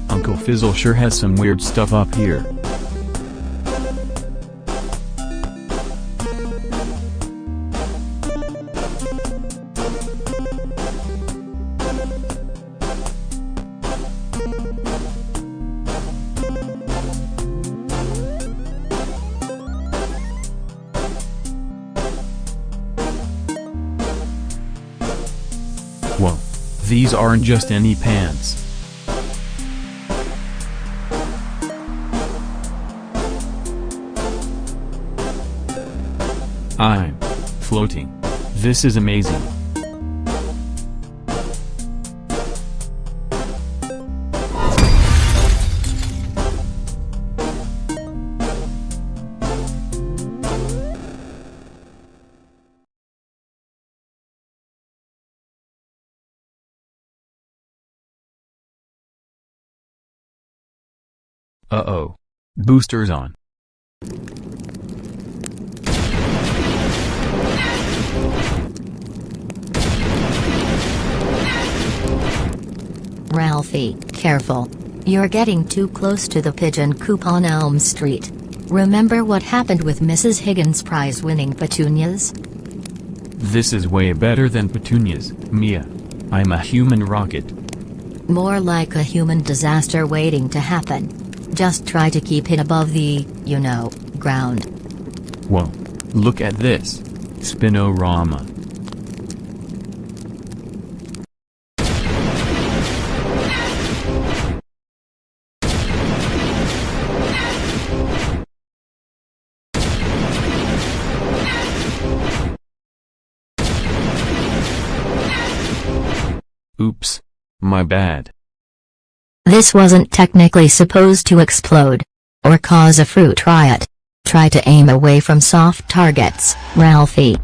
Uncle Fizzle sure has some weird stuff up here. Whoa, these aren't just any pants. I'm floating. This is amazing. Uh-oh. Boosters on. Ralphie, careful. You're getting too close to the pigeon coop on Elm Street. Remember what happened with Mrs. Higgins' prize-winning petunias? This is way better than petunias, Mia. I'm a human rocket. More like a human disaster waiting to happen. Just try to keep it above the, ground. Whoa. Look at this. Spinorama. Oops. My bad. This wasn't technically supposed to explode. Or cause a fruit riot. Try to aim away from soft targets, Ralphie.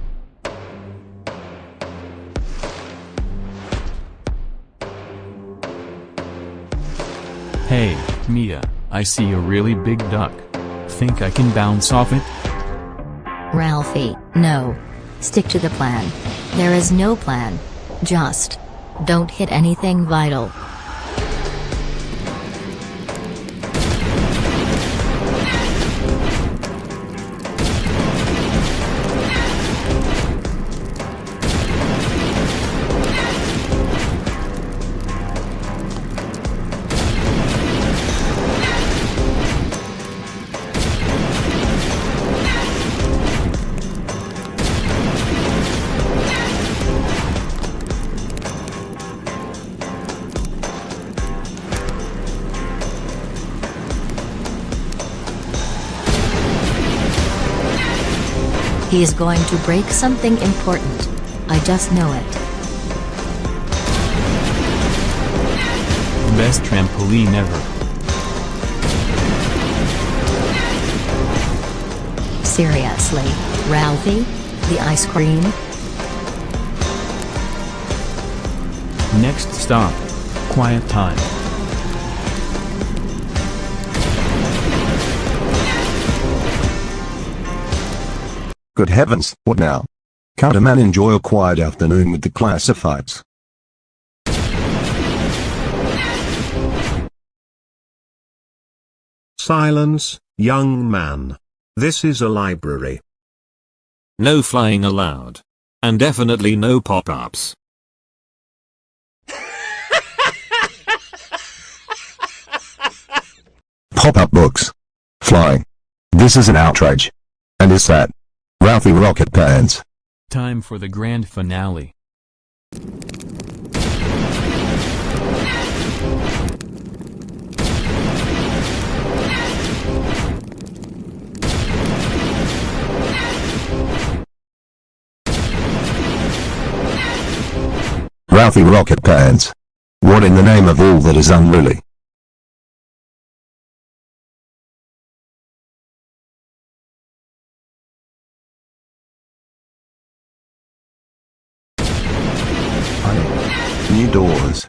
Hey, Mia, I see a really big duck. Think I can bounce off it? Ralphie, no. Stick to the plan. There is no plan. Just don't hit anything vital. He is going to break something important. I just know it. Best trampoline ever. Seriously, Ralphie? The ice cream? Next stop. Quiet time. Good heavens, what now? Can't a man enjoy a quiet afternoon with the classifieds? Silence, young man. This is a library. No flying allowed. And definitely no pop-ups. Pop-up books. Flying. This is an outrage. And is that Ralphie Rocketpants? Time for the grand finale. Ralphie Rocketpants. What in the name of all that is unruly? New doors.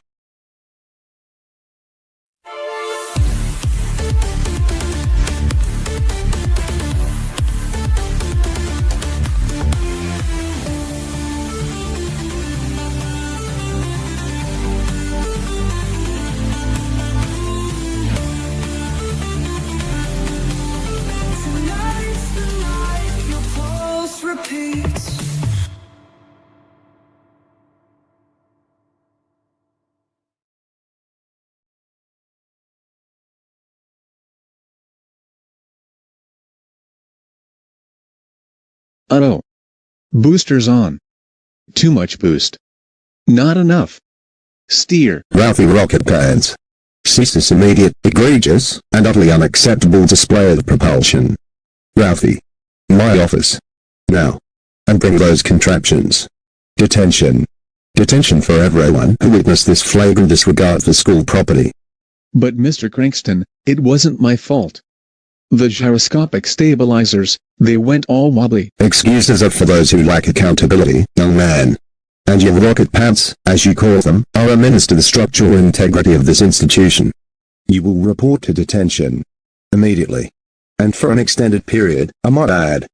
Uh-oh. Boosters on. Too much boost. Not enough. Steer. Ralphie Rocketpants. Cease this immediate, egregious, and utterly unacceptable display of propulsion. Ralphie. My office. Now. And bring those contraptions. Detention. Detention for everyone who witnessed this flagrant disregard for school property. But Mr. Crankston, it wasn't my fault. The gyroscopic stabilizers, they went all wobbly. Excuses are for those who lack accountability, young man. And your rocket pants, as you call them, are a menace to the structural integrity of this institution. You will report to detention. Immediately. And for an extended period, I might add.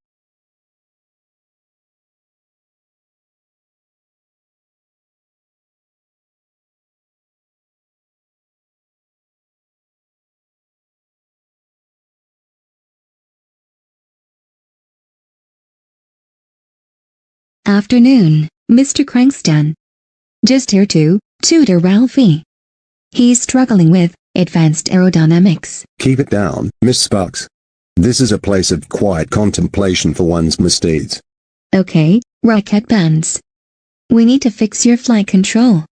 Afternoon, Mr. Crankston. Just here to tutor Ralphie. He's struggling with advanced aerodynamics. Keep it down, Miss Sparks. This is a place of quiet contemplation for one's misdeeds. Okay, Rocketpants. We need to fix your flight control.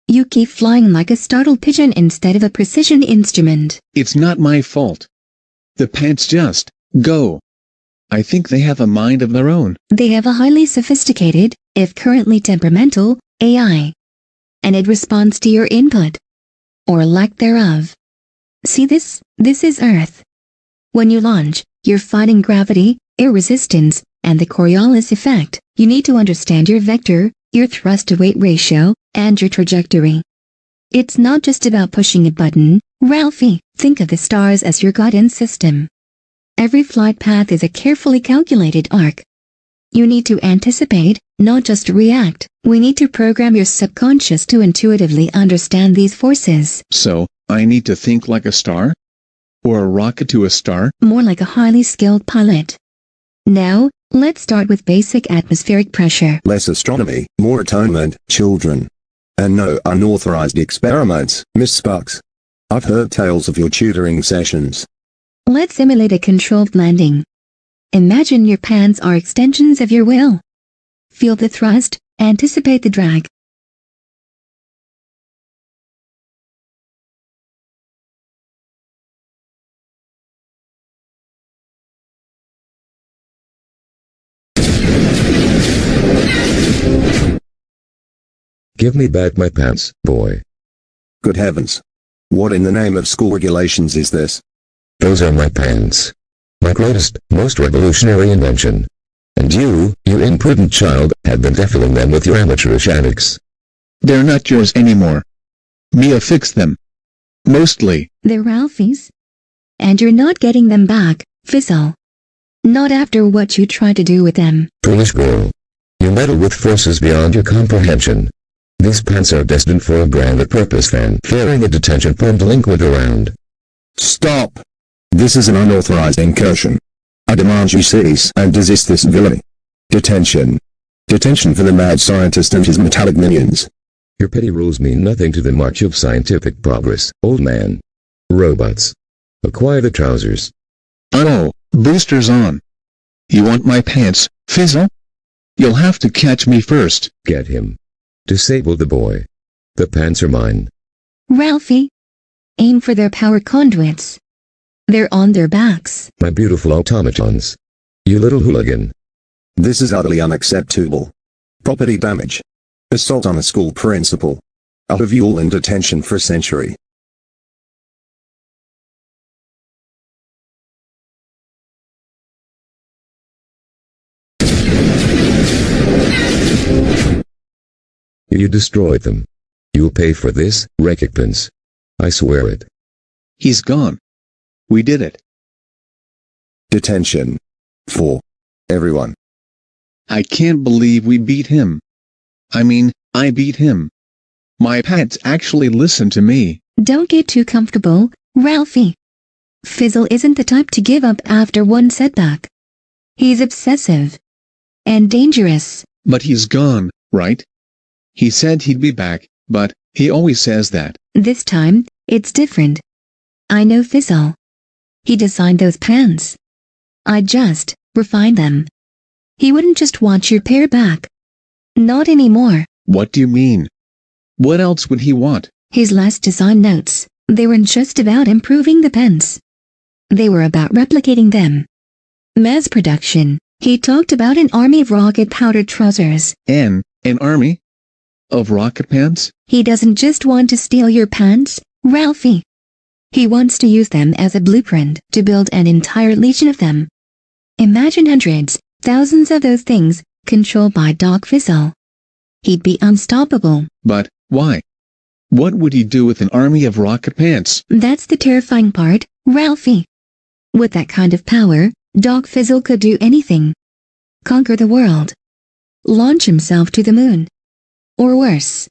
You keep flying like a startled pigeon instead of a precision instrument. It's not my fault. The pants just go. I think they have a mind of their own. They have a highly sophisticated, if currently temperamental, AI. And it responds to your input. Or lack thereof. See this? This is Earth. When you launch, you're fighting gravity, air resistance, and the Coriolis effect. You need to understand your vector, your thrust-to-weight ratio, and your trajectory. It's not just about pushing a button, Ralphie. Think of the stars as your guidance system. Every flight path is a carefully calculated arc. You need to anticipate, not just react. We need to program your subconscious to intuitively understand these forces. So, I need to think like a star? Or a rocket to a star? More like a highly skilled pilot. Now, let's start with basic atmospheric pressure. Less astronomy, more atonement, children. And no unauthorized experiments, Miss Sparks. I've heard tales of your tutoring sessions. Let's simulate a controlled landing. Imagine your pants are extensions of your will. Feel the thrust, anticipate the drag. Give me back my pants, boy. Good heavens. What in the name of school regulations is this? Those are my pants. My greatest, most revolutionary invention. And you imprudent child, have been defiling them with your amateurish antics. They're not yours anymore. Mia fixed them. Mostly. They're Ralphie's. And you're not getting them back, Fizzle. Not after what you tried to do with them. Foolish girl. You meddle with forces beyond your comprehension. These pants are destined for a branded purpose fan carrying a detention-prone delinquent around. Stop! This is an unauthorized incursion. I demand you cease and desist this villainy. Detention. Detention for the mad scientist and his metallic minions. Your petty rules mean nothing to the march of scientific progress, old man. Robots. Acquire the trousers. Oh, boosters on. You want my pants, Fizzle? You'll have to catch me first. Get him. Disable the boy. The pants are mine. Ralphie. Aim for their power conduits. They're on their backs. My beautiful automatons. You little hooligan. This is utterly unacceptable. Property damage. Assault on a school principal. I'll have you all in detention for a century. You destroyed them. You'll pay for this, Rocketpants. I swear it. He's gone. We did it. Detention. For everyone. I can't believe we beat him. I mean, I beat him. My pants actually listened to me. Don't get too comfortable, Ralphie. Fizzle isn't the type to give up after one setback. He's obsessive. And dangerous. But he's gone, right? He said he'd be back, but he always says that. This time, it's different. I know Fizzle. He designed those pants. I just refined them. He wouldn't just want your pair back. Not anymore. What do you mean? What else would he want? His last design notes, they weren't just about improving the pens. They were about replicating them. Mass production. He talked about an army of rocket powder trousers. An army? Of rocket pants? He doesn't just want to steal your pants, Ralphie. He wants to use them as a blueprint to build an entire legion of them. Imagine hundreds, thousands of those things, controlled by Doc Fizzle. He'd be unstoppable. But why? What would he do with an army of rocket pants? That's the terrifying part, Ralphie. With that kind of power, Doc Fizzle could do anything. Conquer the world. Launch himself to the moon. Or worse.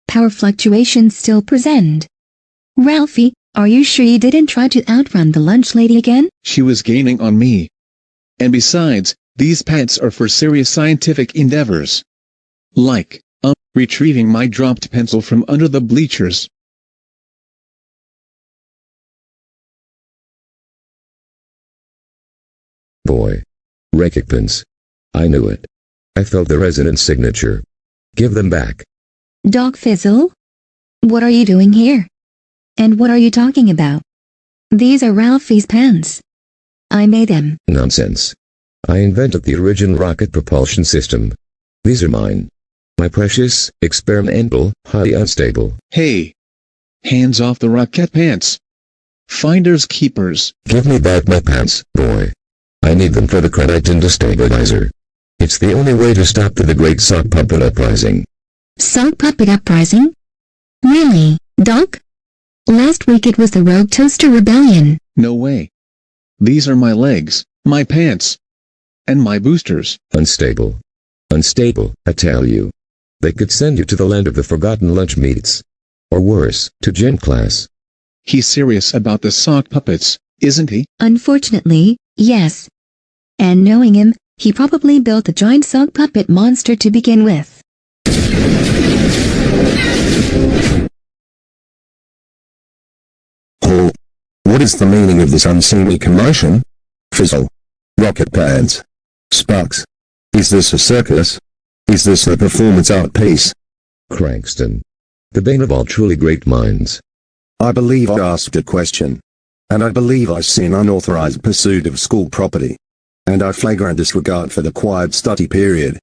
Power fluctuations still present. Ralphie, are you sure you didn't try to outrun the lunch lady again? She was gaining on me. And besides, these pets are for serious scientific endeavors. Like, retrieving my dropped pencil from under the bleachers. Boy. Rocketpants. I knew it. I felt the resonance signature. Give them back. Doc Fizzle? What are you doing here? And what are you talking about? These are Ralphie's pens. I made them. Nonsense. I invented the original rocket propulsion system. These are mine. My precious, experimental, highly unstable. Hey! Hands off the rocket pants. Finders keepers. Give me back my pants, boy. I need them for the Crediton destabilizer. It's the only way to stop the great sock puppet uprising. Sock puppet uprising? Really, Doc? Last week it was the Rogue Toaster Rebellion. No way. These are my legs, my pants, and my boosters. Unstable. Unstable, I tell you. They could send you to the land of the forgotten lunch meats. Or worse, to gym class. He's serious about the sock puppets, isn't he? Unfortunately, yes. And knowing him, he probably built the giant sock puppet monster to begin with. Oh. What is the meaning of this unseemly commotion? Fizzle. Rocket pants. Sparks. Is this a circus? Is this a performance art piece? Crankston. The bane of all truly great minds. I believe I asked a question. And I believe I see an unauthorized pursuit of school property. And I flagrant disregard for the quiet study period.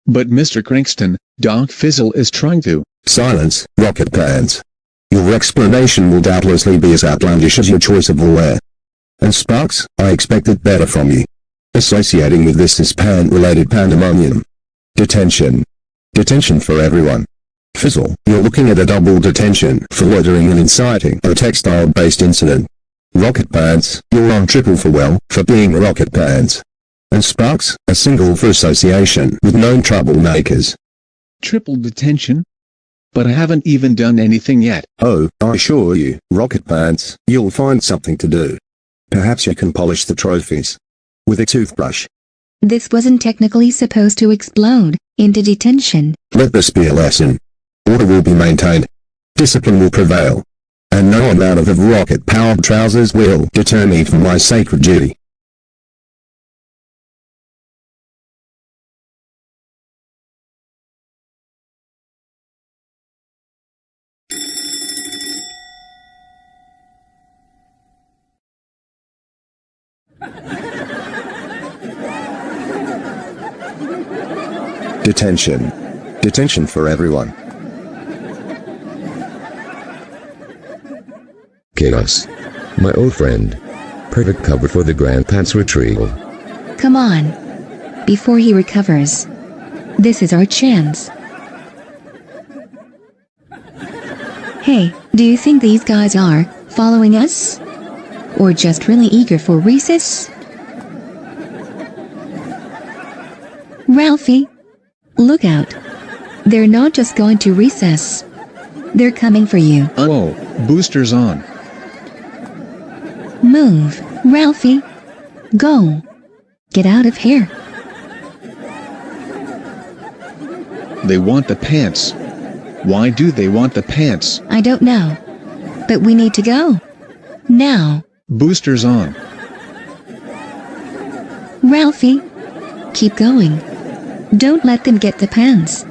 But Mr. Crankston, Doc Fizzle is trying to. Silence, rocket pants. Your explanation will doubtlessly be as outlandish as your choice of wear. And Sparks, I expected better from you. Associating with this is pant-related pandemonium. Detention. Detention for everyone. Fizzle, you're looking at a double detention for loitering and inciting a textile-based incident. Rocket pants, you're on triple for being rocket pants. And Sparks, a single for association with known troublemakers. Triple detention? But I haven't even done anything yet. Oh, I assure you, rocket pants, you'll find something to do. Perhaps you can polish the trophies. With a toothbrush. This wasn't technically supposed to explode into detention. Let this be a lesson. Order will be maintained. Discipline will prevail. And no amount of rocket-powered trousers will deter me from my sacred duty. Detention. Detention for everyone. Chaos. My old friend. Perfect cover for the Grand Pants retrieval. Come on. Before he recovers. This is our chance. Hey, do you think these guys are following us? Or just really eager for recess? Ralphie, look out. They're not just going to recess. They're coming for you. Oh, boosters on. Move, Ralphie. Go. Get out of here. They want the pants. Why do they want the pants? I don't know. But we need to go. Now. Boosters on. Ralphie, keep going. Don't let them get the pants.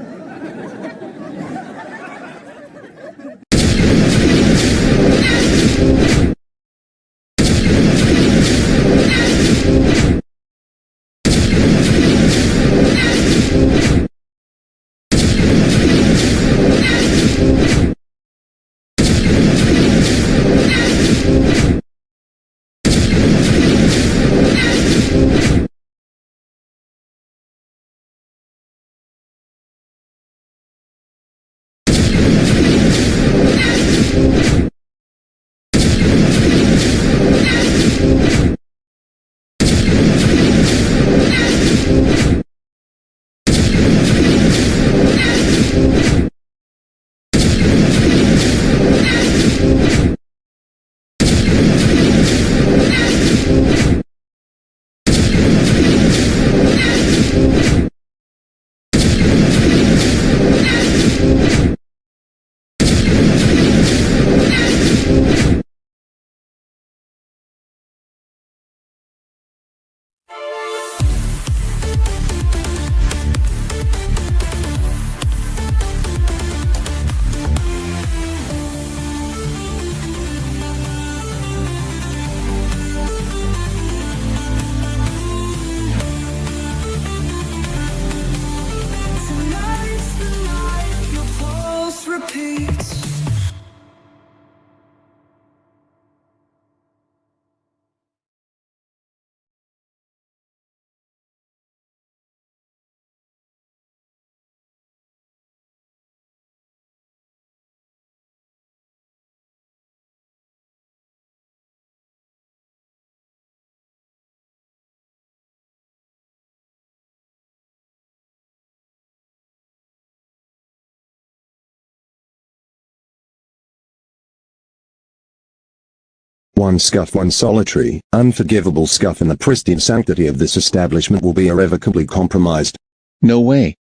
One scuff, one solitary, unforgivable scuff, and the pristine sanctity of this establishment will be irrevocably compromised. No way.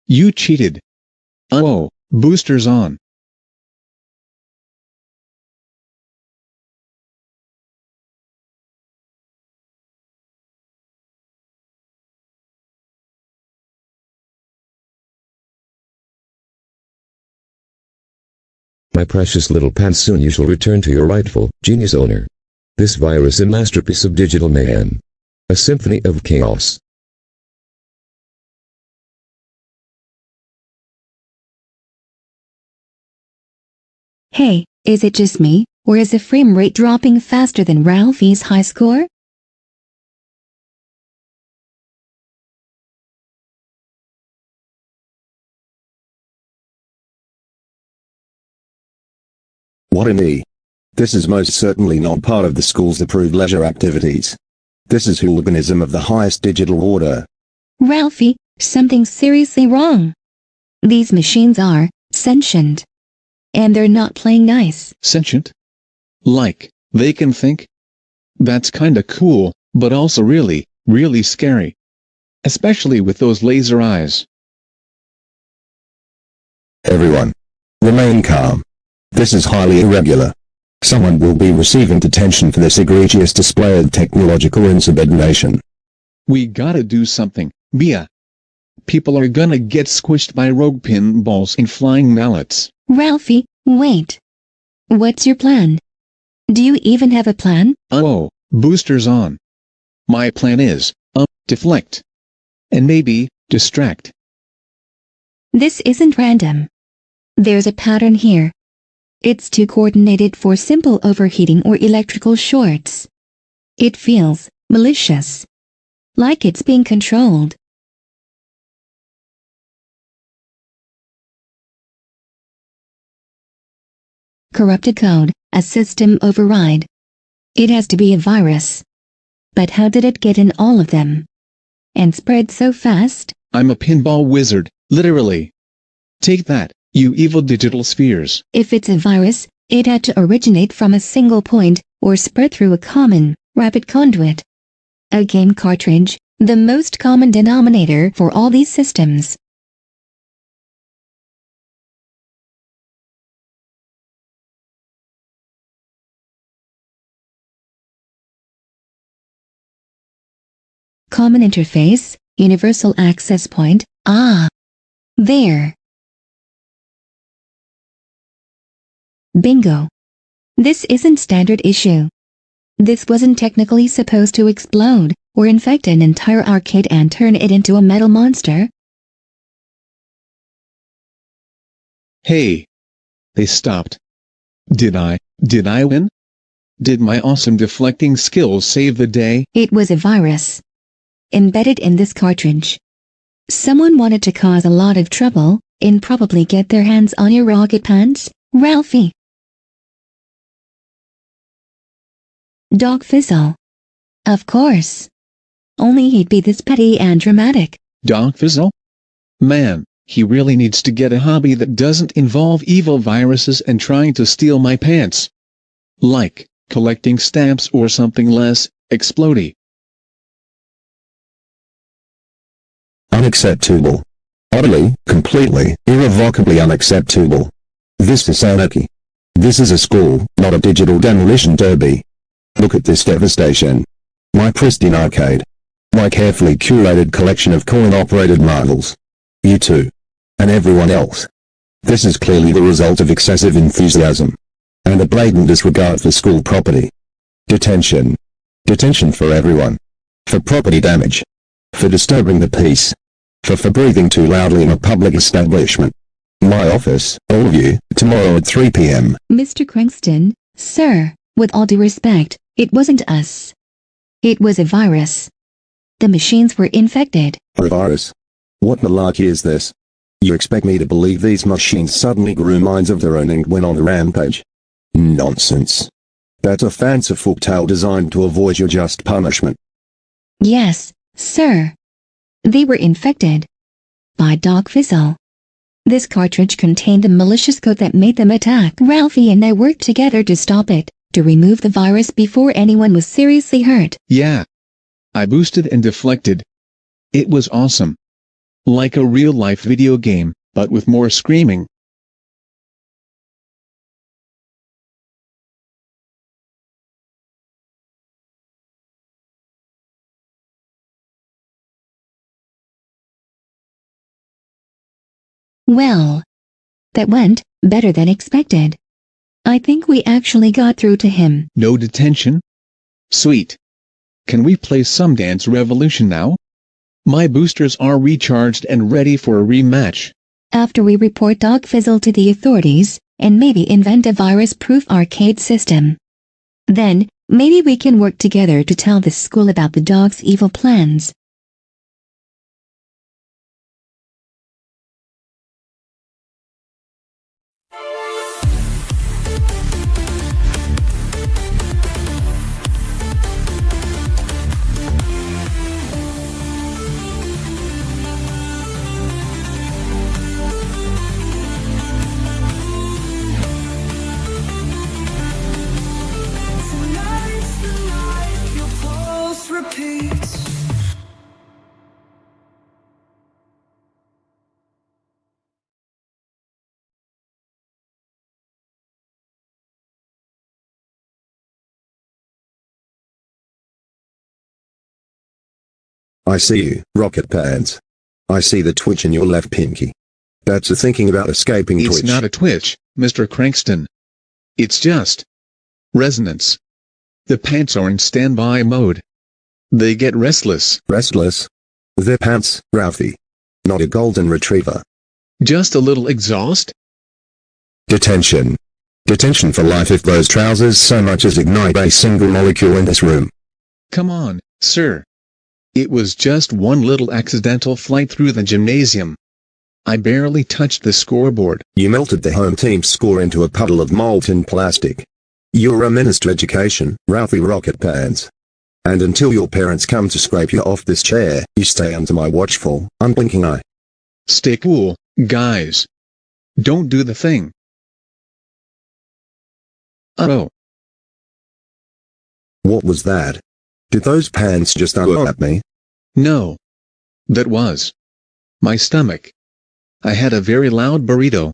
You cheated. Oh, boosters on. My precious little pants, soon you shall return to your rightful, genius owner. This virus, a masterpiece of digital mayhem. A symphony of chaos. Hey, is it just me, or is the frame rate dropping faster than Ralphie's high score? What a knee. This is most certainly not part of the school's approved leisure activities. This is hooliganism of the highest digital order. Ralphie, something's seriously wrong. These machines are sentient. And they're not playing nice. Sentient? Like, they can think? That's kinda cool, but also really, really scary. Especially with those laser eyes. Everyone, remain calm. This is highly irregular. Someone will be receiving detention for this egregious display of technological insubordination. We gotta do something, Mia. People are gonna get squished by rogue pinballs and flying mallets. Ralphie, wait. What's your plan? Do you even have a plan? Oh, boosters on. My plan is, deflect. And maybe, distract. This isn't random. There's a pattern here. It's too coordinated for simple overheating or electrical shorts. It feels malicious. Like it's being controlled. corrupted code, a system override. It has to be a virus. But how did it get in all of them? And spread so fast? I'm a pinball wizard, literally. Take that, you evil digital spheres. If it's a virus, it had to originate from a single point, or spread through a common, rapid conduit. A game cartridge, the most common denominator for all these systems. Common interface, universal access point, there. Bingo. This isn't standard issue. This wasn't technically supposed to explode, or infect an entire arcade and turn it into a metal monster. Hey. They stopped. Did I win? Did my awesome deflecting skills save the day? It was a virus. Embedded in this cartridge. Someone wanted to cause a lot of trouble, and probably get their hands on your Rocketpants, Ralphie. Dog Fizzle. Of course. Only he'd be this petty and dramatic. Dog Fizzle? Man, he really needs to get a hobby that doesn't involve evil viruses and trying to steal my pants. Like, collecting stamps or something less explodey. Unacceptable. Utterly, completely, irrevocably unacceptable. This is anarchy. This is a school, not a digital demolition derby. Look at this devastation. My pristine arcade. My carefully curated collection of coin-operated marvels. You too. And everyone else. This is clearly the result of excessive enthusiasm. And a blatant disregard for school property. Detention. Detention for everyone. For property damage. For disturbing the peace. For breathing too loudly in a public establishment. My office, all of you, tomorrow at 3 p.m. Mr. Cranston, sir, with all due respect, it wasn't us. It was a virus. The machines were infected. A virus? What malarkey is this? You expect me to believe these machines suddenly grew minds of their own and went on a rampage? Nonsense. That's a fanciful tale designed to avoid your just punishment. Yes, sir. They were infected by Dog Fizzle. This cartridge contained the malicious code that made them attack. Ralphie and I worked together to stop it, to remove the virus before anyone was seriously hurt. Yeah. I boosted and deflected. It was awesome. Like a real-life video game, but with more screaming. Well, that went better than expected. I think we actually got through to him. No detention? Sweet. Can we play some Dance Revolution now? My boosters are recharged and ready for a rematch. After we report Dog Fizzle to the authorities, and maybe invent a virus-proof arcade system. Then, maybe we can work together to tell the school about the dog's evil plans. I see you, Rocketpants. I see the twitch in your left pinky. That's a thinking about escaping twitch. It's not a twitch, Mr. Crankston. It's just resonance. The pants are in standby mode. They get restless. Restless? They're pants, Ralphie. Not a golden retriever. Just a little exhaust? Detention. Detention for life if those trousers so much as ignite a single molecule in this room. Come on, sir. It was just one little accidental flight through the gymnasium. I barely touched the scoreboard. You melted the home team's score into a puddle of molten plastic. You're a menace to education, Ralphie Rocketpants. And until your parents come to scrape you off this chair, you stay under my watchful, unblinking eye. Stay cool, guys. Don't do the thing. Uh-oh. What was that? Did those pants just throw at me? No. That was my stomach. I had a very loud burrito.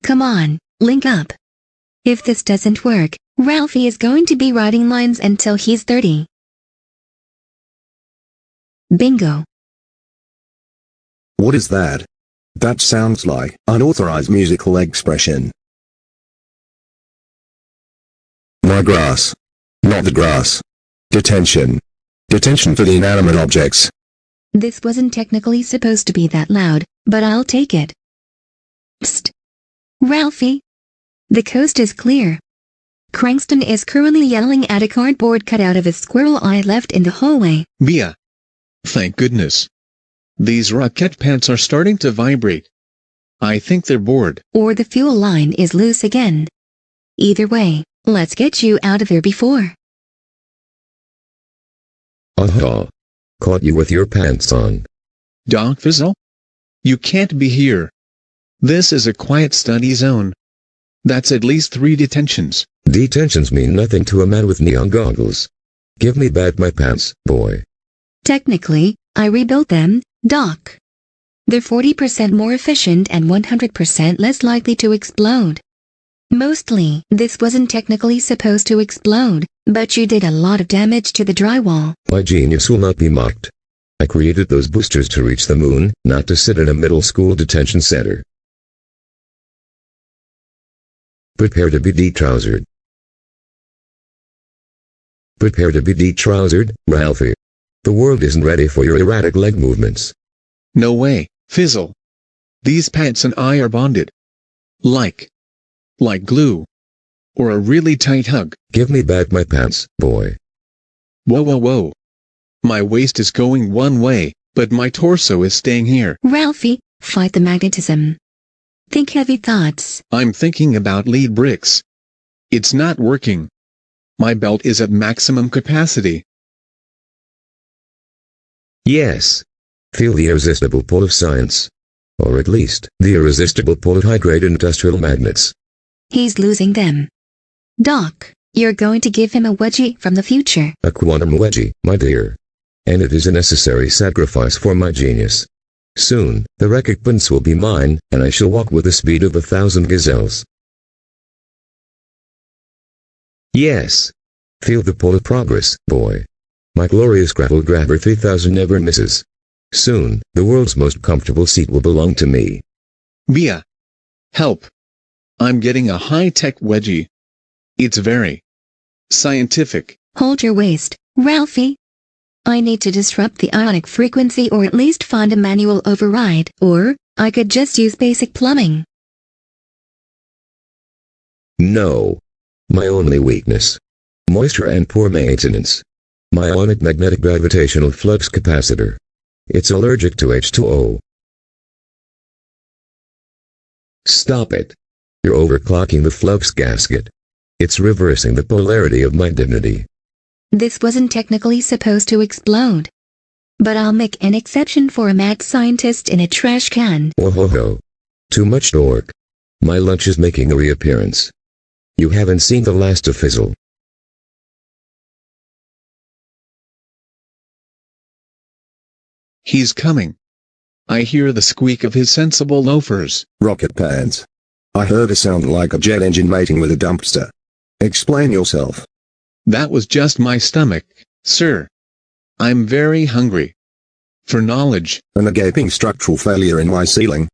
Come on, link up. If this doesn't work, Ralphie is going to be writing lines until he's 30. Bingo. What is that? That sounds like unauthorized musical expression. My grass. Not the grass. Detention. Detention for the inanimate objects. This wasn't technically supposed to be that loud, but I'll take it. Psst. Ralphie. The coast is clear. Crankston is currently yelling at a cardboard cutout of a squirrel I left in the hallway. Mia. Thank goodness. These rocket pants are starting to vibrate. I think they're bored. Or the fuel line is loose again. Either way, let's get you out of here before. Aha. Caught you with your pants on. Doc Fizzle? You can't be here. This is a quiet study zone. That's at least 3 detentions. Detentions mean nothing to a man with neon goggles. Give me back my pants, boy. Technically, I rebuilt them, Doc. They're 40% more efficient and 100% less likely to explode. Mostly, this wasn't technically supposed to explode, but you did a lot of damage to the drywall. My genius will not be mocked. I created those boosters to reach the moon, not to sit in a middle school detention center. Prepare to be de-trousered. Prepare to be de-trousered, Ralphie. The world isn't ready for your erratic leg movements. No way, Fizzle. These pants and I are bonded. Like glue. Or a really tight hug. Give me back my pants, boy. Whoa whoa whoa. My waist is going one way, but my torso is staying here. Ralphie, fight the magnetism. Think heavy thoughts. I'm thinking about lead bricks. It's not working. My belt is at maximum capacity. Yes. Feel the irresistible pull of science. Or at least, the irresistible pull of high-grade industrial magnets. He's losing them. Doc, you're going to give him a wedgie from the future. A quantum wedgie, my dear. And it is a necessary sacrifice for my genius. Soon, the Rocketpants will be mine, and I shall walk with the speed of 1,000 gazelles. Yes. Feel the pull of progress, boy. My glorious grapple grabber 3000 never misses. Soon, the world's most comfortable seat will belong to me. Mia. Help. I'm getting a high-tech wedgie. It's very scientific. Hold your waist, Ralphie. I need to disrupt the ionic frequency or at least find a manual override, or I could just use basic plumbing. No. My only weakness. Moisture and poor maintenance. My ionic magnetic gravitational flux capacitor. It's allergic to H2O. Stop it. You're overclocking the flux gasket. It's reversing the polarity of my dignity. This wasn't technically supposed to explode. But I'll make an exception for a mad scientist in a trash can. Oh ho ho. Too much dork. My lunch is making a reappearance. You haven't seen the last of Fizzle. He's coming. I hear the squeak of his sensible loafers. Rocketpants. I heard a sound like a jet engine mating with a dumpster. Explain yourself. That was just my stomach, sir. I'm very hungry. For knowledge. And a gaping structural failure in my ceiling.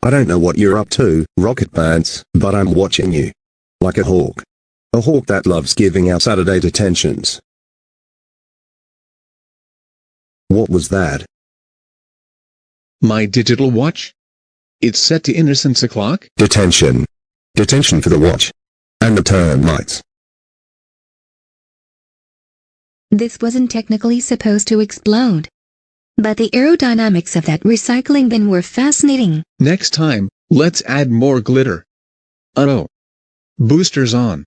I don't know what you're up to, Rocketpants, but I'm watching you. Like a hawk. A hawk that loves giving out Saturday detentions. What was that? My digital watch? It's set to innocence o'clock? Detention. Detention for the watch. And the termites. This wasn't technically supposed to explode. But the aerodynamics of that recycling bin were fascinating. Next time, let's add more glitter. Oh. Boosters on.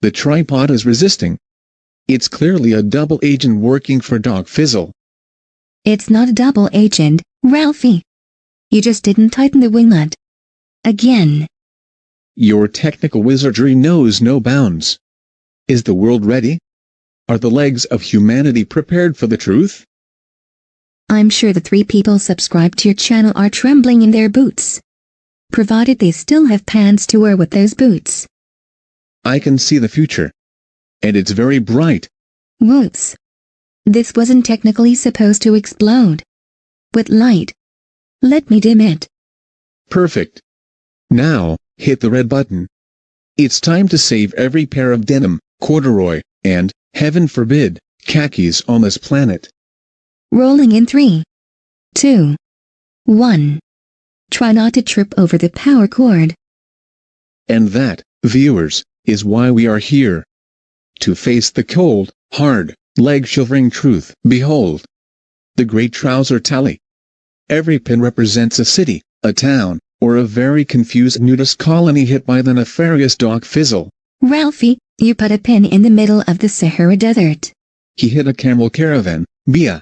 The tripod is resisting. It's clearly a double agent working for Dog Fizzle. It's not a double agent, Ralphie. You just didn't tighten the wing nut. Again. Your technical wizardry knows no bounds. Is the world ready? Are the legs of humanity prepared for the truth? I'm sure the 3 people subscribed to your channel are trembling in their boots. Provided they still have pants to wear with those boots. I can see the future. And it's very bright. Whoops. This wasn't technically supposed to explode. With light. Let me dim it. Perfect. Now, hit the red button. It's time to save every pair of denim, corduroy, and, heaven forbid, khakis on this planet. Rolling in 3, 2, 1. Try not to trip over the power cord. And that, viewers, is why we are here. To face the cold, hard, leg-shivering truth. Behold. The great trouser tally. Every pin represents a city, a town, or a very confused nudist colony hit by the nefarious Dog Fizzle. Ralphie, you put a pin in the middle of the Sahara Desert. He hit a camel caravan, Bia.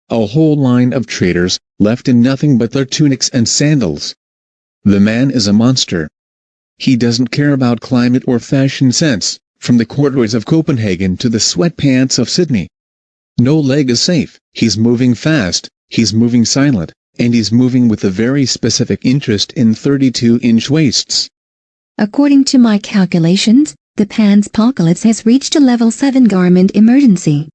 A whole line of traders, left in nothing but their tunics and sandals. The man is a monster. He doesn't care about climate or fashion sense, from the corduroys of Copenhagen to the sweatpants of Sydney. No leg is safe. He's moving fast, he's moving silent, and he's moving with a very specific interest in 32-inch waists. According to my calculations, the pants-pocalypse has reached a level 7 garment emergency.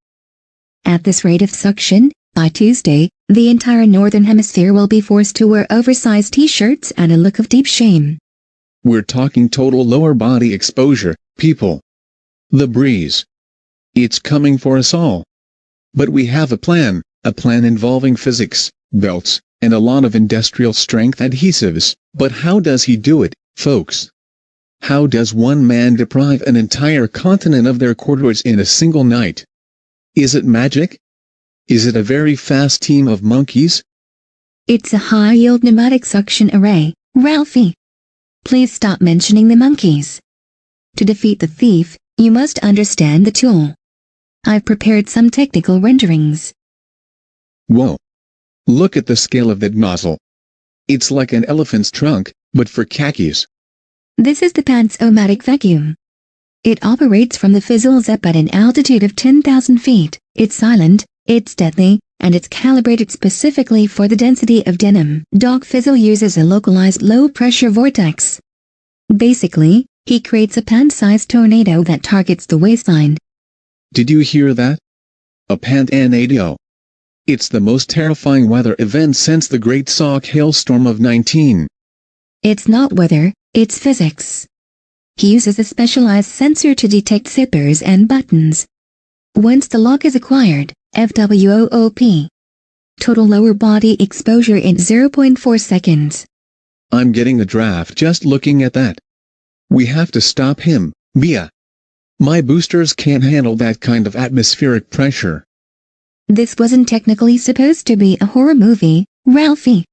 At this rate of suction, by Tuesday, the entire Northern Hemisphere will be forced to wear oversized t-shirts and a look of deep shame. We're talking total lower body exposure, people. The breeze. It's coming for us all. But we have a plan involving physics, belts, and a lot of industrial strength adhesives. But how does he do it, folks? How does one man deprive an entire continent of their corduroys in a single night? Is it magic? Is it a very fast team of monkeys? It's a high-yield pneumatic suction array, Ralphie. Please stop mentioning the monkeys. To defeat the thief, you must understand the tool. I've prepared some technical renderings. Whoa. Look at the scale of that nozzle. It's like an elephant's trunk, but for khakis. This is the pants-o-matic vacuum. It operates from the Fizzle Zep at an altitude of 10,000 feet. It's silent, it's deadly, and it's calibrated specifically for the density of denim. Dog Fizzle uses a localized low-pressure vortex. Basically, he creates a pant-sized tornado that targets the waistline. Did you hear that? A pant-tornado. It's the most terrifying weather event since the Great Sock Hailstorm of 19. It's not weather, it's physics. He uses a specialized sensor to detect zippers and buttons. Once the lock is acquired, FWOOP. Total lower body exposure in 0.4 seconds. I'm getting a draft just looking at that. We have to stop him, Bia. My boosters can't handle that kind of atmospheric pressure. This wasn't technically supposed to be a horror movie, Ralphie.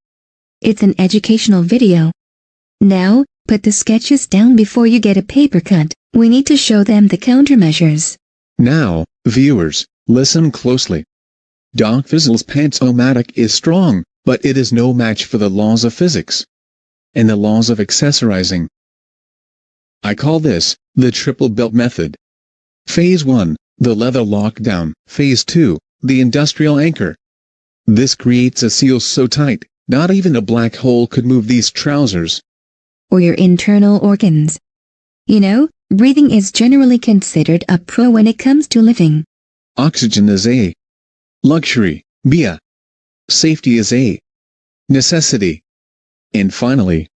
It's an educational video. Now, put the sketches down before you get a paper cut. We need to show them the countermeasures. Now, viewers, listen closely. Dog Fizzle's pants-o-matic is strong, but it is no match for the laws of physics and the laws of accessorizing. I call this the triple belt method. Phase 1, the leather lockdown. Phase 2, the industrial anchor. This creates a seal so tight, not even a black hole could move these trousers. Or your internal organs. You know, Breathing is generally considered a pro when it comes to living. Oxygen is a luxury, B. Safety is a necessity. And finally,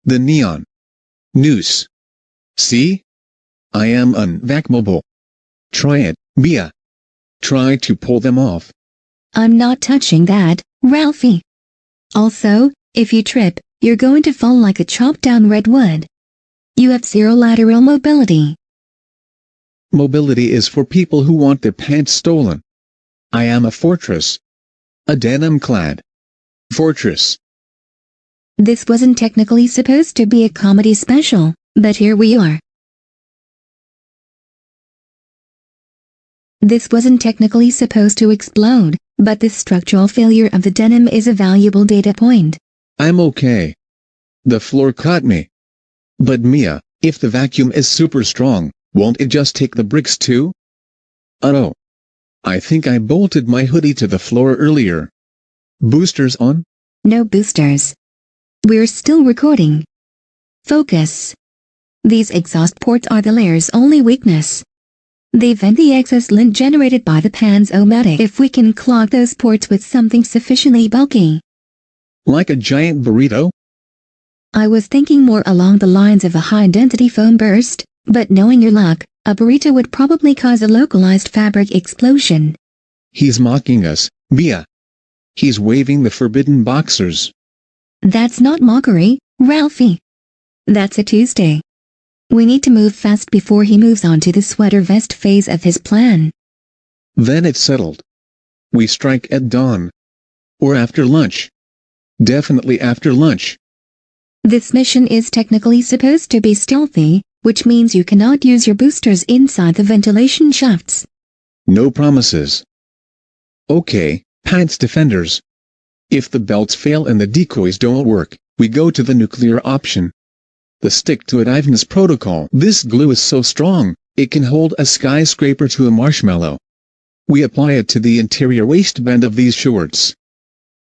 the neon noose. See? I am unvacuumable. Try it, B. Try to pull them off. I'm not touching that, Ralphie. Also, if you trip, you're going to fall like a chopped down redwood. You have zero lateral mobility. Mobility is for people who want their pants stolen. I am a fortress. A denim-clad fortress. This wasn't technically supposed to be a comedy special, but here we are. This wasn't technically supposed to explode, but the structural failure of the denim is a valuable data point. I'm okay. The floor caught me. But Mia, if the vacuum is super strong, won't it just take the bricks too? Oh. I think I bolted my hoodie to the floor earlier. Boosters on? No boosters. We're still recording. Focus. These exhaust ports are the layer's only weakness. They vent the excess lint generated by the pans-o-matic if we can clog those ports with something sufficiently bulky. Like a giant burrito? I was thinking more along the lines of a high-density foam burst, but knowing your luck, a burrito would probably cause a localized fabric explosion. He's mocking us, Bia. He's waving the forbidden boxers. That's not mockery, Ralphie. That's a Tuesday. We need to move fast before he moves on to the sweater vest phase of his plan. Then it's settled. We strike at dawn. Or after lunch. Definitely after lunch. This mission is technically supposed to be stealthy, which means you cannot use your boosters inside the ventilation shafts. No promises. Okay, pants defenders. If the belts fail and the decoys don't work, we go to the nuclear option. The stick-to-itiveness protocol. This glue is so strong, it can hold a skyscraper to a marshmallow. We apply it to the interior waistband of these shorts.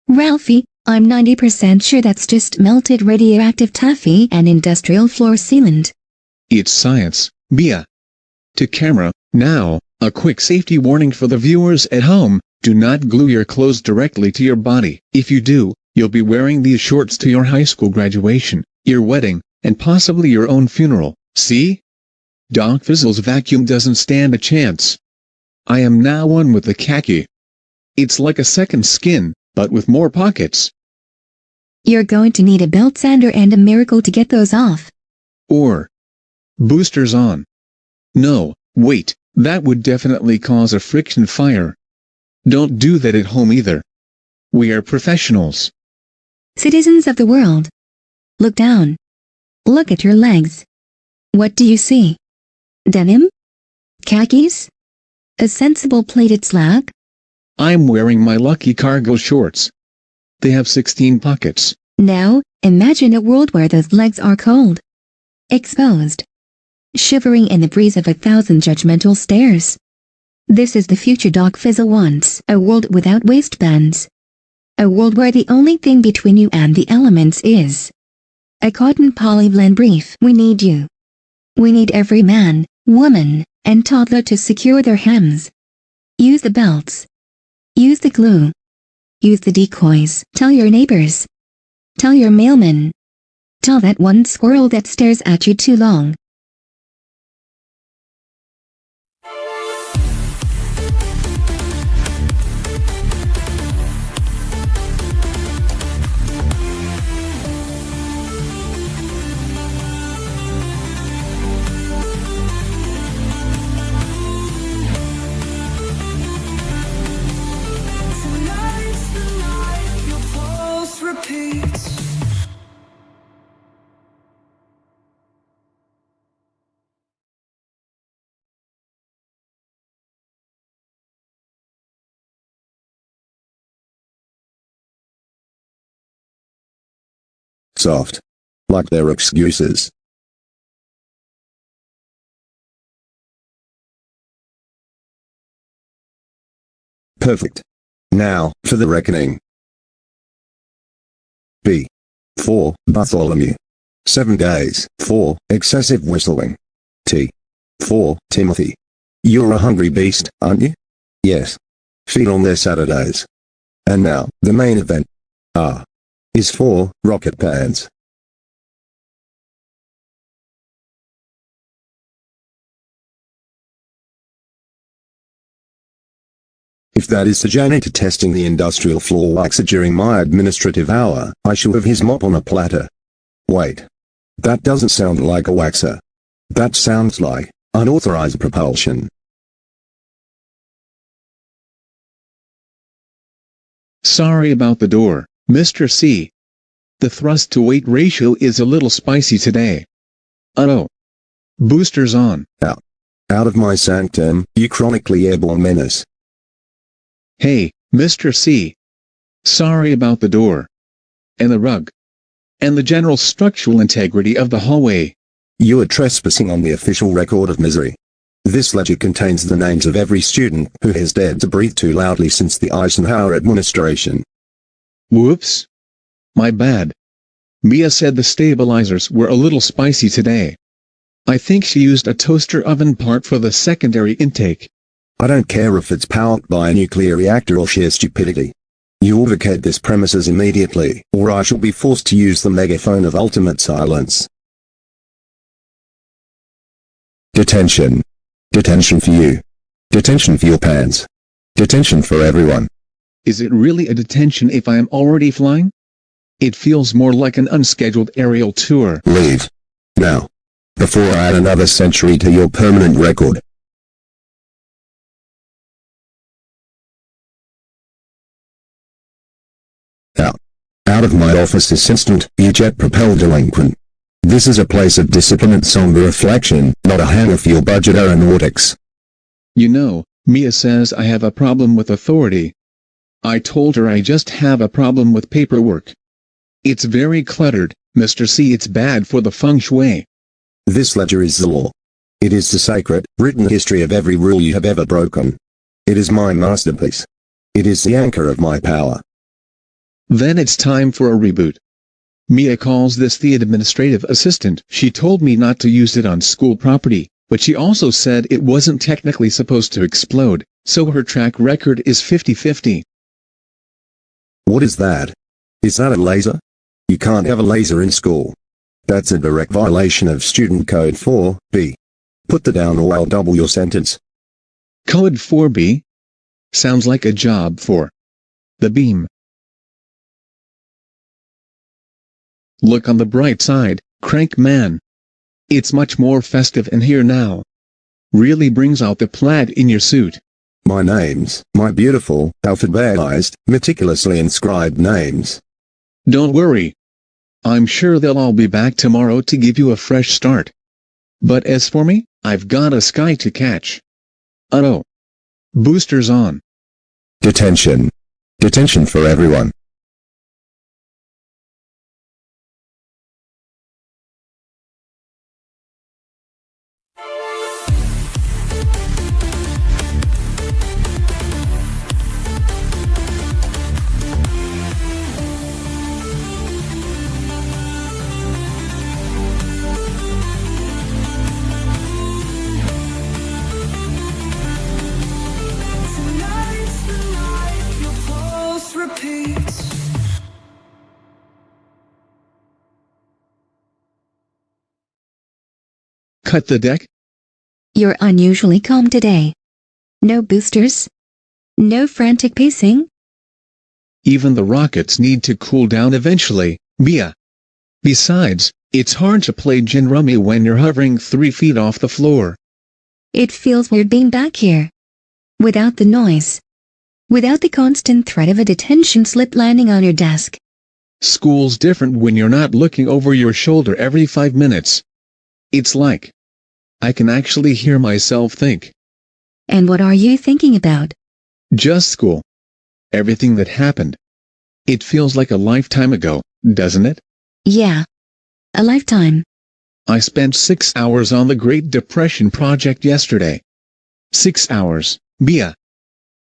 Ralphie, I'm 90% sure that's just melted radioactive taffy and industrial floor sealant. It's science, Bia. To camera, now, a quick safety warning for the viewers at home, do not glue your clothes directly to your body. If you do, you'll be wearing these shorts to your high school graduation, your wedding, and possibly your own funeral. See? Doc Fizzle's vacuum doesn't stand a chance. I am now one with the khaki. It's like a second skin, but with more pockets. You're going to need a belt sander and a miracle to get those off. Or boosters on. No, wait, that would definitely cause a friction fire. Don't do that at home either. We are professionals. Citizens of the world. Look down. Look at your legs. What do you see? Denim? Khakis? A sensible pleated slack? I'm wearing my lucky cargo shorts. They have 16 pockets. Now, imagine a world where those legs are cold. Exposed. Shivering in the breeze of 1,000 judgmental stares. This is the future Doc Fizzle wants, a world without waistbands. A world where the only thing between you and the elements is a cotton polyblend brief. We need you. We need every man, woman, and toddler to secure their hems. Use the belts. Use the glue. Use the decoys. Tell your neighbors. Tell your mailman. Tell that one squirrel that stares at you too long. Soft. Like their excuses. Perfect. Now, for the reckoning. B. 4. Bartholomew. 7 days. 4. Excessive whistling. T. 4. Timothy. You're a hungry beast, aren't you? Yes. Feed on their Saturdays. And now, the main event. R. Is for Rocketpants. If that is the janitor testing the industrial floor waxer during my administrative hour, I shall have his mop on a platter. Wait. That doesn't sound like a waxer. That sounds like unauthorized propulsion. Sorry about the door, Mr. C. The thrust-to-weight ratio is a little spicy today. Uh-oh. Boosters on. Out of my sanctum, you chronically airborne menace. Hey, Mr. C. Sorry about the door. And the rug. And the general structural integrity of the hallway. You are trespassing on the official record of misery. This ledger contains the names of every student who has dared to breathe too loudly since the Eisenhower administration. Whoops. My bad. Mia said the stabilizers were a little spicy today. I think she used a toaster oven part for the secondary intake. I don't care if it's powered by a nuclear reactor or sheer stupidity. You vacate this premises immediately, or I shall be forced to use the megaphone of ultimate silence. Detention. Detention for you. Detention for your pants. Detention for everyone. Is it really a detention if I am already flying? It feels more like an unscheduled aerial tour. Leave. Now. Before I add another century to your permanent record. Out of my office this instant, you jet-propelled delinquent. This is a place of discipline and somber reflection, not a hangar for your budget aeronautics. You know, Mia says I have a problem with authority. I told her I just have a problem with paperwork. It's very cluttered, Mr. C. It's bad for the feng shui. This ledger is the law. It is the sacred, written history of every rule you have ever broken. It is my masterpiece. It is the anchor of my power. Then it's time for a reboot. Mia calls this the administrative assistant. She told me not to use it on school property, but she also said it wasn't technically supposed to explode, so her track record is 50-50. What is that? Is that a laser? You can't have a laser in school. That's a direct violation of Student Code 4B. Put that down or I'll double your sentence. Code 4B? Sounds like a job for the beam. Look on the bright side, crank man. It's much more festive in here now. Really brings out the plaid in your suit. My names, my beautiful, alphabetized, meticulously inscribed names. Don't worry. I'm sure they'll all be back tomorrow to give you a fresh start. But as for me, I've got a sky to catch. Uh-oh. Boosters on. Detention. Detention for everyone. Cut the deck? You're unusually calm today. No boosters? No frantic pacing? Even the rockets need to cool down eventually, Mia. Besides, it's hard to play gin rummy when you're hovering 3 feet off the floor. It feels weird being back here. Without the noise. Without the constant threat of a detention slip landing on your desk. School's different when you're not looking over your shoulder every 5 minutes. It's like I can actually hear myself think. And what are you thinking about? Just school. Everything that happened. It feels like a lifetime ago, doesn't it? Yeah. A lifetime. I spent 6 hours on the Great Depression project yesterday. 6 hours, Mia.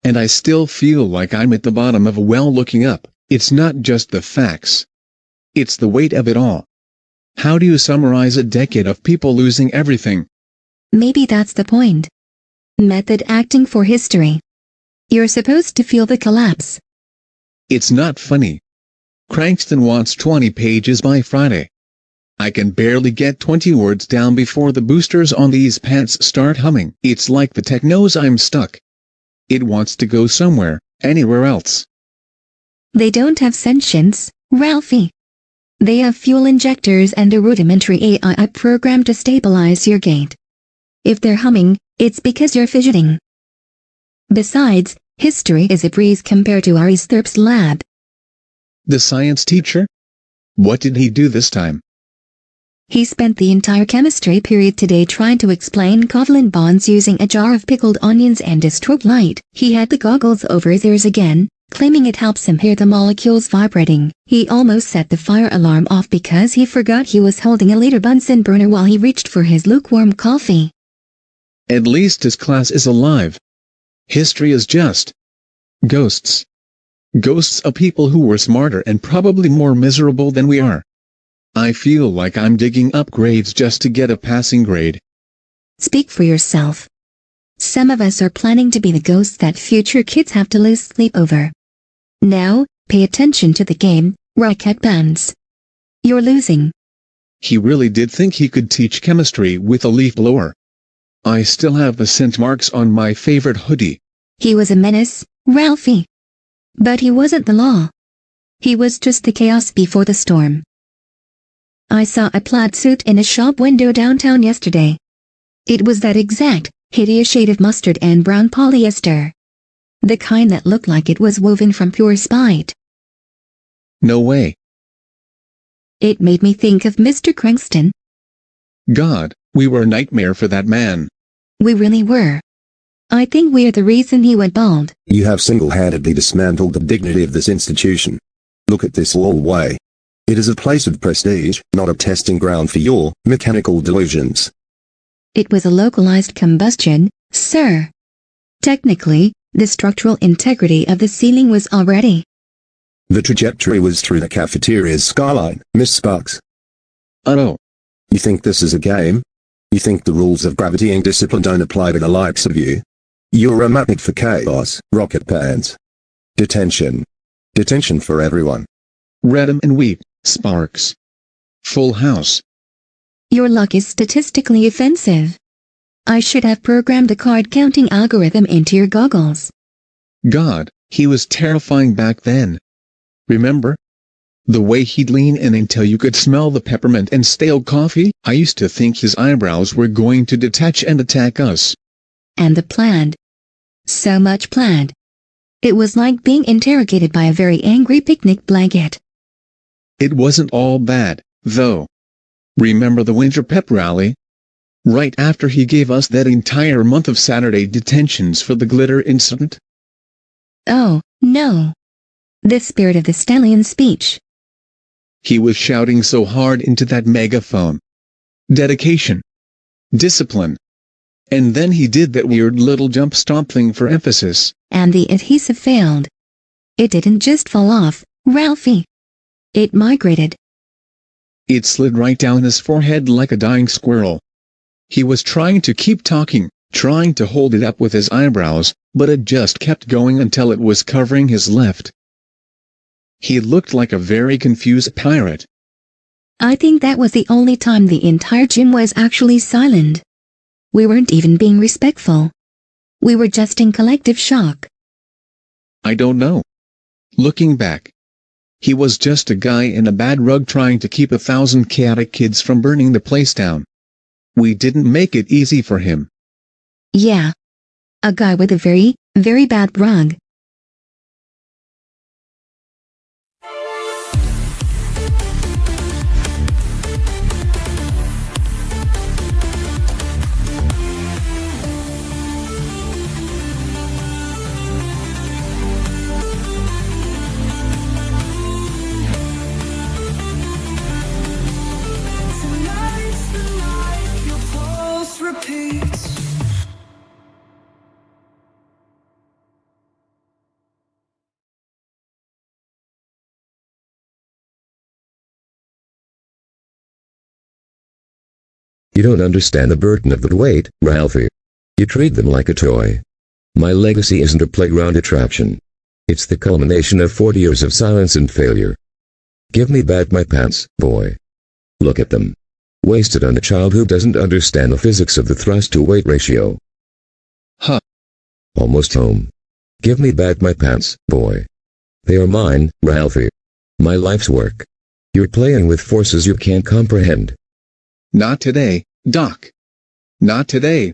And I still feel like I'm at the bottom of a well looking up. It's not just the facts. It's the weight of it all. How do you summarize a decade of people losing everything? Maybe that's the point. Method acting for history. You're supposed to feel the collapse. It's not funny. Crankston wants 20 pages by Friday. I can barely get 20 words down before the boosters on these pants start humming. It's like the tech knows I'm stuck. It wants to go somewhere, anywhere else. They don't have sentience, Ralphie. They have fuel injectors and a rudimentary AI program to stabilize your gait. If they're humming, it's because you're fidgeting. Besides, history is a breeze compared to Aristhurp's lab. The science teacher? What did he do this time? He spent the entire chemistry period today trying to explain covalent bonds using a jar of pickled onions and a strobe light. He had the goggles over his ears again, claiming it helps him hear the molecules vibrating. He almost set the fire alarm off because he forgot he was holding a liter Bunsen burner while he reached for his lukewarm coffee. At least his class is alive. History is just ghosts. Ghosts of people who were smarter and probably more miserable than we are. I feel like I'm digging up grades just to get a passing grade. Speak for yourself. Some of us are planning to be the ghosts that future kids have to lose sleep over. Now, pay attention to the game, Rocketpants. You're losing. He really did think he could teach chemistry with a leaf blower. I still have the scent marks on my favorite hoodie. He was a menace, Ralphie. But he wasn't the law. He was just the chaos before the storm. I saw a plaid suit in a shop window downtown yesterday. It was that exact, hideous shade of mustard and brown polyester. The kind that looked like it was woven from pure spite. No way. It made me think of Mr. Crankston. God, we were a nightmare for that man. We really were. I think we're the reason he went bald. You have single-handedly dismantled the dignity of this institution. Look at this hallway. It is a place of prestige, not a testing ground for your mechanical delusions. It was a localized combustion, sir. Technically, the structural integrity of the ceiling was already. The trajectory was through the cafeteria's skyline, Miss Sparks. Oh. You think this is a game? You think the rules of gravity and discipline don't apply to the likes of you? You're a magnet for chaos, Rocketpants. Detention. Detention for everyone. Read 'em and weep, Sparks. Full house. Your luck is statistically offensive. I should have programmed a card-counting algorithm into your goggles. God, he was terrifying back then. Remember? The way he'd lean in until you could smell the peppermint and stale coffee? I used to think his eyebrows were going to detach and attack us. And the plaid. So much plaid. It was like being interrogated by a very angry picnic blanket. It wasn't all bad, though. Remember the winter pep rally? Right after he gave us that entire month of Saturday detentions for the glitter incident? Oh, no. The spirit of the stallion speech. He was shouting so hard into that megaphone. Dedication. Discipline. And then he did that weird little jump stop thing for emphasis. And the adhesive failed. It didn't just fall off, Ralphie. It migrated. It slid right down his forehead like a dying squirrel. He was trying to keep talking, trying to hold it up with his eyebrows, but it just kept going until it was covering his left. He looked like a very confused pirate. I think that was the only time the entire gym was actually silent. We weren't even being respectful. We were just in collective shock. I don't know. Looking back, he was just a guy in a bad rug trying to keep 1,000 chaotic kids from burning the place down. We didn't make it easy for him. Yeah. A guy with a very, very bad rug. Repeats. You don't understand the burden of the weight, Ralphie. You treat them like a toy. My legacy isn't a playground attraction. It's the culmination of 40 years of silence and failure. Give me back my pants, boy. Look at them. Wasted on a child who doesn't understand the physics of the thrust-to-weight ratio. Huh. Almost home. Give me back my pants, boy. They are mine, Ralphie. My life's work. You're playing with forces you can't comprehend. Not today, Doc. Not today.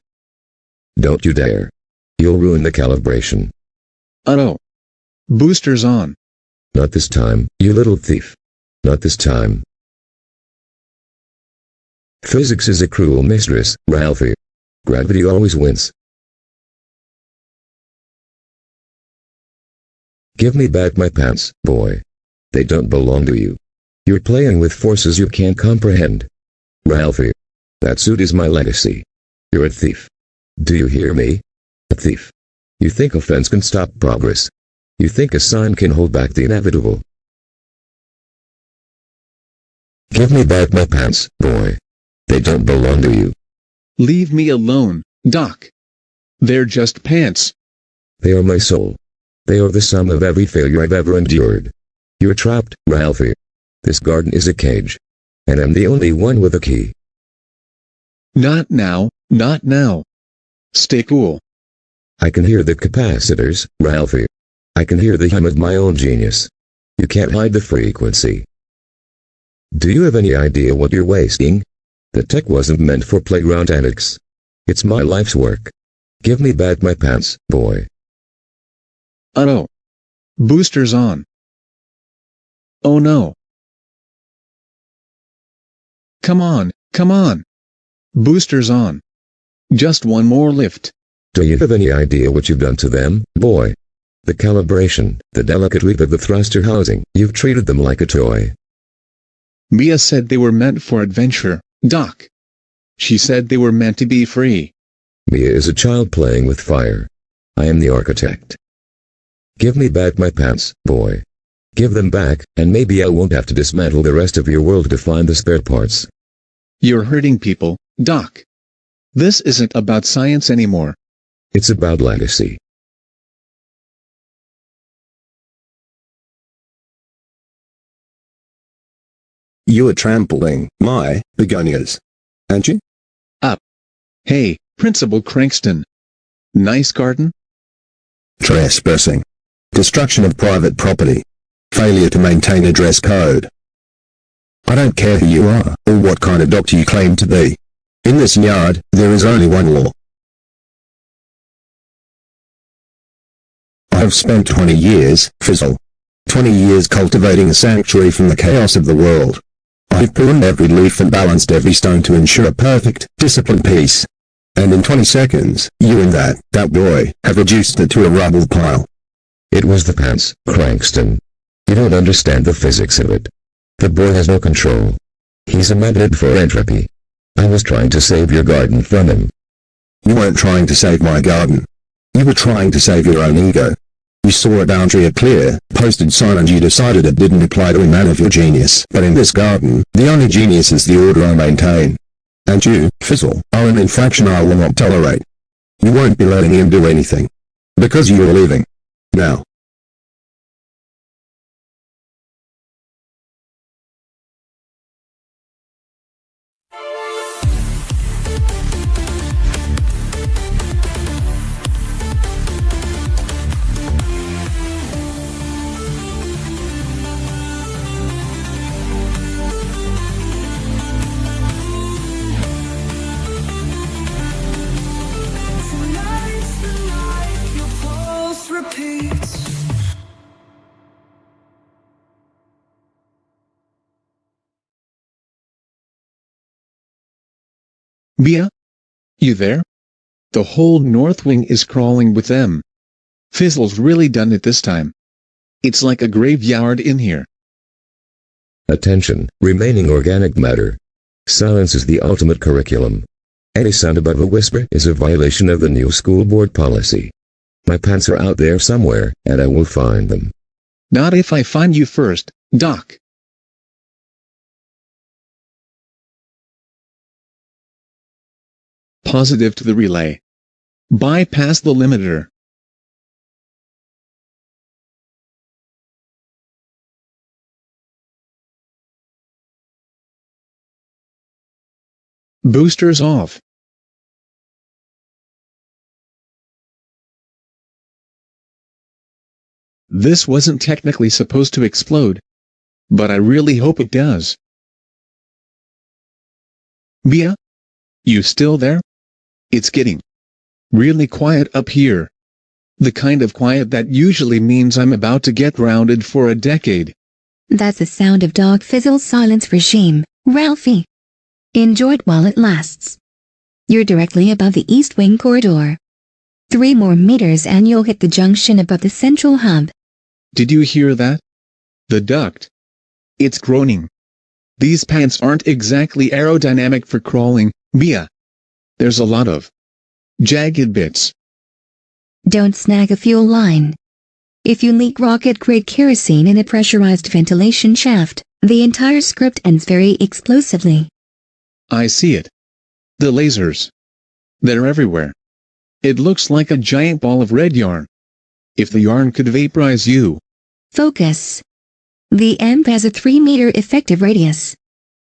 Don't you dare. You'll ruin the calibration. Oh. Boosters on. Not this time, you little thief. Not this time. Physics is a cruel mistress, Ralphie. Gravity always wins. Give me back my pants, boy. They don't belong to you. You're playing with forces you can't comprehend. Ralphie. That suit is my legacy. You're a thief. Do you hear me? A thief. You think a fence can stop progress. You think a sign can hold back the inevitable. Give me back my pants, boy. They don't belong to you. Leave me alone, Doc. They're just pants. They are my soul. They are the sum of every failure I've ever endured. You're trapped, Ralphie. This garden is a cage. And I'm the only one with a key. Not now, not now. Stay cool. I can hear the capacitors, Ralphie. I can hear the hum of my own genius. You can't hide the frequency. Do you have any idea what you're wasting? The tech wasn't meant for playground antics. It's my life's work. Give me back my pants, boy. Oh. Boosters on. Oh no. Come on, come on. Boosters on. Just one more lift. Do you have any idea what you've done to them, boy? The calibration, the delicate leap of the thruster housing, you've treated them like a toy. Mia said they were meant for adventure, Doc. She said they were meant to be free. Mia is a child playing with fire. I am the architect. Give me back my pants, boy. Give them back, and maybe I won't have to dismantle the rest of your world to find the spare parts. You're hurting people, Doc. This isn't about science anymore. It's about legacy. You are trampling my begonias. Aren't you? Hey, Principal Crankston. Nice garden? Trespassing. Destruction of private property. Failure to maintain a dress code. I don't care who you are, or what kind of doctor you claim to be. In this yard, there is only one law. I have spent 20 years, Fizzle. 20 years cultivating a sanctuary from the chaos of the world. I've pruned every leaf and balanced every stone to ensure a perfect, disciplined peace. And in 20 seconds, you and that boy, have reduced it to a rubble pile. It was the pants, Crankston. You don't understand the physics of it. The boy has no control. He's a magnet for entropy. I was trying to save your garden from him. You weren't trying to save my garden. You were trying to save your own ego. You saw a boundary, a clear, posted sign, and you decided it didn't apply to a man of your genius. But in this garden, the only genius is the order I maintain. And you, Fizzle, are an infraction I will not tolerate. You won't be letting him do anything. Because you are leaving. Now. Mia? You there? The whole North Wing is crawling with them. Fizzle's really done it this time. It's like a graveyard in here. Attention, remaining organic matter. Silence is the ultimate curriculum. Any sound above a whisper is a violation of the new school board policy. My pants are out there somewhere, and I will find them. Not if I find you first, Doc. Positive to the relay. Bypass the limiter. Boosters off. This wasn't technically supposed to explode, but I really hope it does. Mia? You still there? It's getting really quiet up here. The kind of quiet that usually means I'm about to get grounded for a decade. That's the sound of Dog Fizzle's silence regime, Ralphie. Enjoy it while it lasts. You're directly above the East Wing corridor. 3 more meters and you'll hit the junction above the central hub. Did you hear that? The duct. It's groaning. These pants aren't exactly aerodynamic for crawling, Mia. There's a lot of jagged bits. Don't snag a fuel line. If you leak rocket-grade kerosene in a pressurized ventilation shaft, the entire script ends very explosively. I see it. The lasers. They're everywhere. It looks like a giant ball of red yarn. If the yarn could vaporize you. Focus. The EMP has a 3-meter effective radius.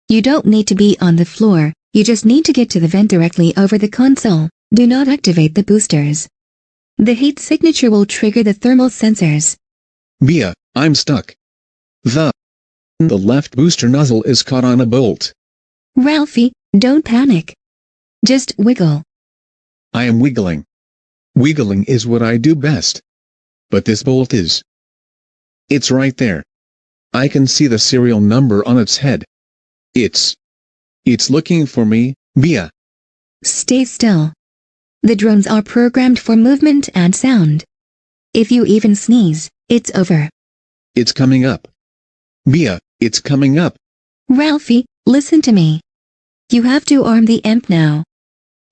You don't need to be on the floor, you just need to get to the vent directly over the console. Do not activate the boosters. The heat signature will trigger the thermal sensors. Mia, I'm stuck. The left booster nozzle is caught on a bolt. Ralphie, don't panic. Just wiggle. I am wiggling. Wiggling is what I do best. But this bolt is. It's right there. I can see the serial number on its head. It's looking for me, Mia. Stay still. The drones are programmed for movement and sound. If you even sneeze, it's over. It's coming up. Mia, it's coming up. Ralphie, listen to me. You have to arm the EMP now.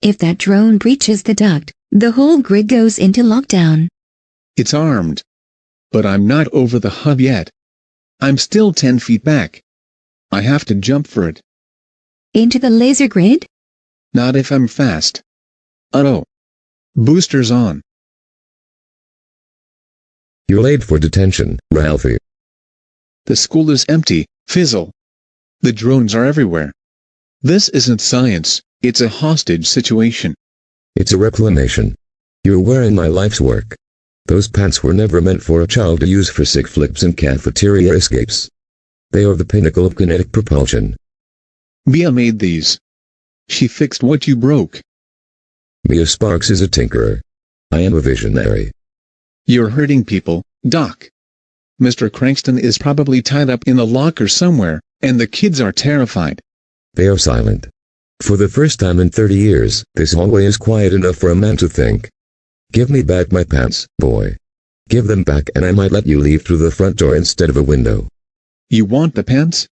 If that drone breaches the duct, the whole grid goes into lockdown. It's armed. But I'm not over the hub yet. I'm still 10 feet back. I have to jump for it. Into the laser grid? Not if I'm fast. Oh. Boosters on. You're late for detention, Ralphie. The school is empty, Fizzle. The drones are everywhere. This isn't science, it's a hostage situation. It's a reclamation. You're wearing my life's work. Those pants were never meant for a child to use for sick flips and cafeteria escapes. They are the pinnacle of kinetic propulsion. Mia made these. She fixed what you broke. Mia Sparks is a tinkerer. I am a visionary. You're hurting people, Doc. Mr. Crankston is probably tied up in a locker somewhere, and the kids are terrified. They are silent. For the first time in 30 years, this hallway is quiet enough for a man to think. Give me back my pants, boy. Give them back and I might let you leave through the front door instead of a window. You want the pants?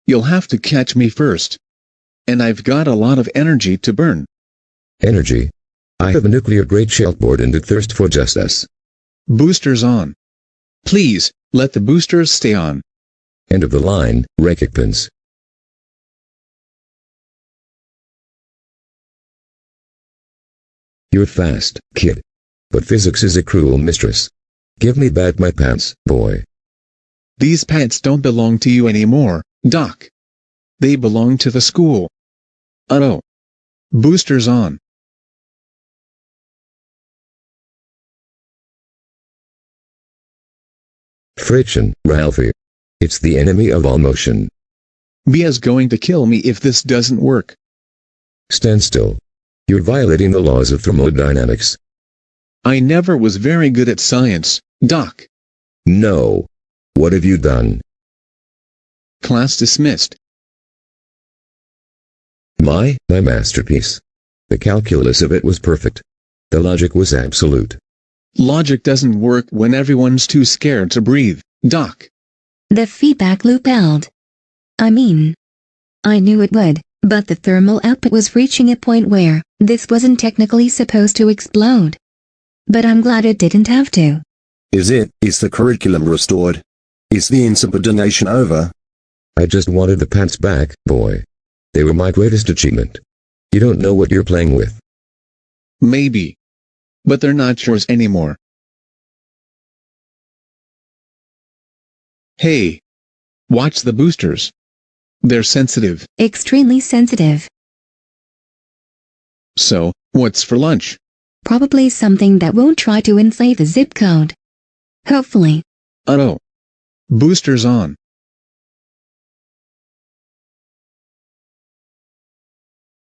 You'll have to catch me first. And I've got a lot of energy to burn. Energy? I have a nuclear-grade shellboard and a thirst for justice. Boosters on. Please, let the boosters stay on. End of the line, Rocketpants. You're fast, kid. But physics is a cruel mistress. Give me back my pants, boy. These pants don't belong to you anymore, Doc. They belong to the school. Oh. Boosters on. Friction, Ralphie. It's the enemy of all motion. Mia's going to kill me if this doesn't work. Stand still. You're violating the laws of thermodynamics. I never was very good at science, Doc. No. What have you done? Class dismissed. My masterpiece. The calculus of it was perfect. The logic was absolute. Logic doesn't work when everyone's too scared to breathe, Doc. The feedback loop held. I knew it would, but the thermal output was reaching a point where this wasn't technically supposed to explode. But I'm glad it didn't have to. Is the curriculum restored? Is the insubordination over? I just wanted the pants back, boy. They were my greatest achievement. You don't know what you're playing with. Maybe. But they're not yours anymore. Hey. Watch the boosters. They're sensitive. Extremely sensitive. So, what's for lunch? Probably something that won't try to inflate the zip code. Hopefully. Oh. Boosters on.